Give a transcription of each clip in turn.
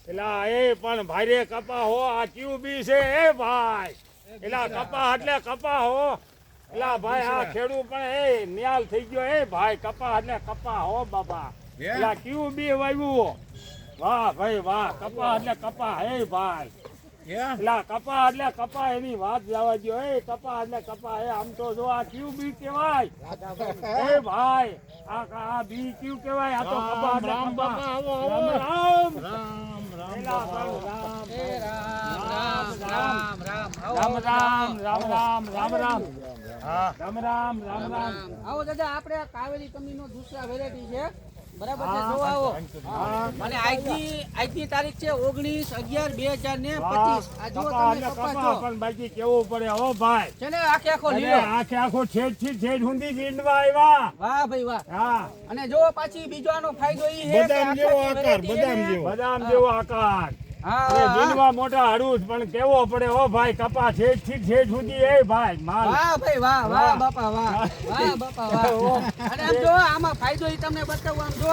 એલા એ પણ ભાઈ કપા હો આ ક્યુબી છે એ ભાઈ એલા કપા એટલે કપા હો એલા ભાઈ આ ખેડૂ પણ એ નિયાલ થઈ ગયો એ ભાઈ કપા એટલે કપા હો બાબા એલા ક્યુબી વાવ્યું વાહ ભાઈ વાહ કપા એટલે કપા હે ભાઈ એલા કપા એટલે કપા એની વાત જવા દો એ કપા એટલે કપા એ આમ તો જો આ ક્યુબી કહેવાય એ ભાઈ આ બી ક્યુ કહેવાય આ તો કપા એટલે કપા રામ રામ આવો દાદા આપણે કાવેરી કંપનીનો દૂસરા વેરાયટી છે બરાબર છે જો આવો અને આજની તારીખ છે 19/11/2025 આ જો તમે કપાસ જો પણ બાકી કેવું પડે હો ભાઈ છે ને આખે આખો લીલો આખો છેડ થી છેડ સુધી જીંડવા આવ્યા વાહ ભાઈ વાહ હા અને જો પાછી બીજો આનો ફાયદો ઈ છે બદામ જેવો આકાર બદામ જેવો આકાર જીંડવા મોટા હડુસ પણ કેવો પડે હો ભાઈ કપા છેડ થી છેડ સુધી એ ભાઈ માલ વાહ ભાઈ વાહ વાહ બાપા વાહ બાપા વાહ અને આમ જો આમાં ફાયદો ઈ તમને બતાવું આમ જો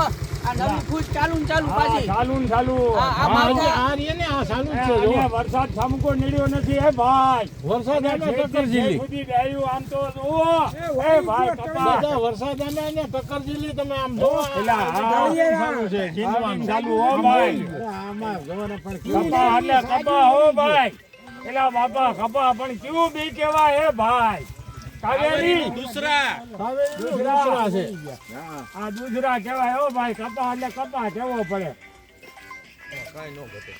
આ નવી ફૂટ ચાલુ પાછી ચાલુ આ રે ને આ ચાલુ છે જો વરસાદ થમકો નીડ્યો નથી એ ભાઈ વરસાદ આને ટક્કર જીલી સુધી ડાયું આમ તો જુઓ એ ભાઈ કપા બધા વરસાદ આને ટક્કર જીલી તમે આમ જો પેલા ચાલુ છે જીનવાનું ચાલુ હો ભાઈ આમાં જવાના પણ કપા એટલે કપા હો ભાઈ એલા બાપા કપા પણ ક્યું બી કહેવાય એ ભાઈ કાવેરી દૂસરા છે આ દૂસરા કહેવાય હો ભાઈ કપા એટલે કપા કેવો પડે કાઈ નો ઘટે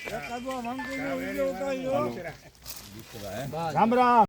રામ રામ